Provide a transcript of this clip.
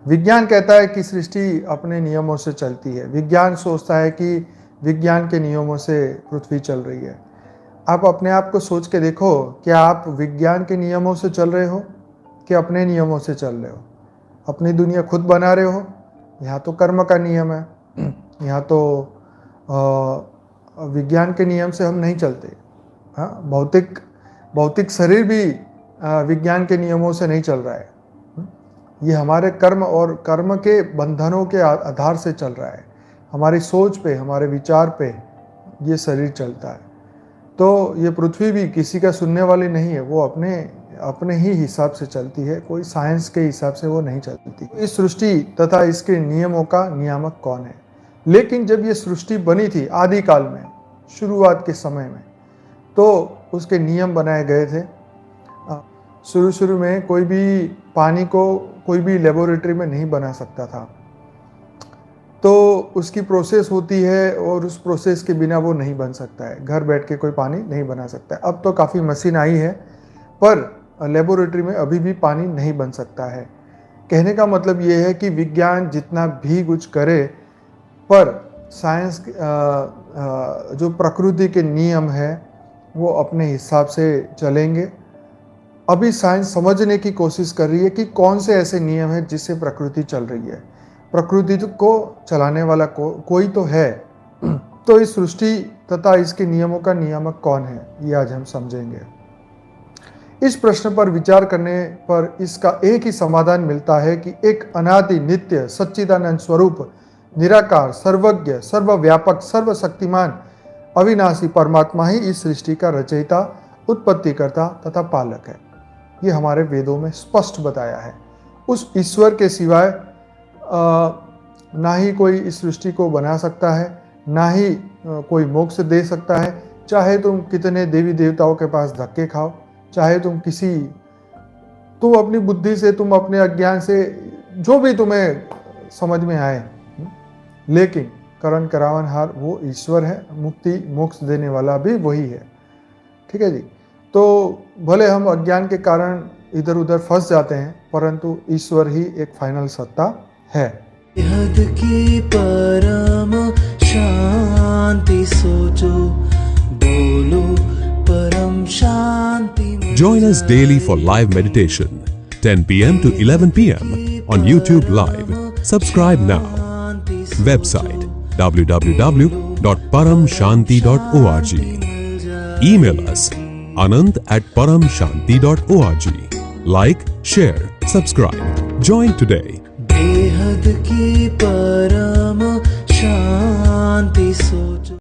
विज्ञान कहता है कि सृष्टि अपने नियमों से चलती है। विज्ञान सोचता है कि विज्ञान के नियमों से पृथ्वी चल रही है। आप अपने आप को सोच के देखो, क्या आप विज्ञान के नियमों से चल रहे हो कि अपने नियमों से चल रहे हो? अपनी दुनिया खुद बना रहे हो? यहाँ तो कर्म का नियम है, यहाँ तो विज्ञान के नियम से हम नहीं चलते। हाँ, भौतिक शरीर भी विज्ञान के नियमों से नहीं चल रहा है। ये हमारे कर्म और कर्म के बंधनों के आधार से चल रहा है। हमारी सोच पे, हमारे विचार पे ये शरीर चलता है। तो ये पृथ्वी भी किसी का सुनने वाली नहीं है, वो अपने ही हिसाब से चलती है, कोई साइंस के हिसाब से वो नहीं चलती। इस सृष्टि तथा इसके नियमों का नियामक कौन है? लेकिन जब ये सृष्टि बनी थी आदिकाल में, शुरुआत के समय में, तो उसके नियम बनाए गए थे। शुरू में कोई भी पानी को कोई भी लेबोरेटरी में नहीं बना सकता था, तो उसकी प्रोसेस होती है और उस प्रोसेस के बिना वो नहीं बन सकता है। घर बैठ के कोई पानी नहीं बना सकता है। अब तो काफ़ी मशीन आई है, पर लेबोरेटरी में अभी भी पानी नहीं बन सकता है। कहने का मतलब ये है कि विज्ञान जितना भी कुछ करे, पर साइंस जो प्रकृति के नियम है वो अपने हिसाब से चलेंगे। अभी साइंस समझने की कोशिश कर रही है कि कौन से ऐसे नियम हैं जिससे प्रकृति चल रही है। प्रकृति को चलाने वाला कोई तो है। तो इस सृष्टि तथा इसके नियमों का नियामक कौन है, ये आज हम समझेंगे। इस प्रश्न पर विचार करने पर इसका एक ही समाधान मिलता है कि एक अनादि नित्य सच्चिदानंद स्वरूप, निराकार, सर्वज्ञ, सर्वव्यापक, सर्वशक्तिमान, अविनाशी परमात्मा ही इस सृष्टि का रचयिता, उत्पत्तिकर्ता तथा पालक है। ये हमारे वेदों में स्पष्ट बताया है। उस ईश्वर के सिवाय ना ही कोई इस सृष्टि को बना सकता है, ना ही कोई मोक्ष दे सकता है। चाहे तुम कितने देवी देवताओं के पास धक्के खाओ, चाहे तुम अपनी बुद्धि से, तुम अपने अज्ञान से, जो भी तुम्हें समझ में आए, लेकिन करण करावनहार वो ईश्वर है। मुक्ति मोक्ष देने वाला भी वही है। ठीक है जी। तो भले हम अज्ञान के कारण इधर उधर फंस जाते हैं, परंतु ईश्वर ही एक फाइनल सत्ता है। हद की परम शांति सोचो, बोलो परम शांति। Join us daily for live meditation, 10 p.m. to 11 p.m. on YouTube Live. Subscribe now. Website www.paramshanti.org. Email us anant@paramshanti.org. Like, share, subscribe. Join today. बेहद की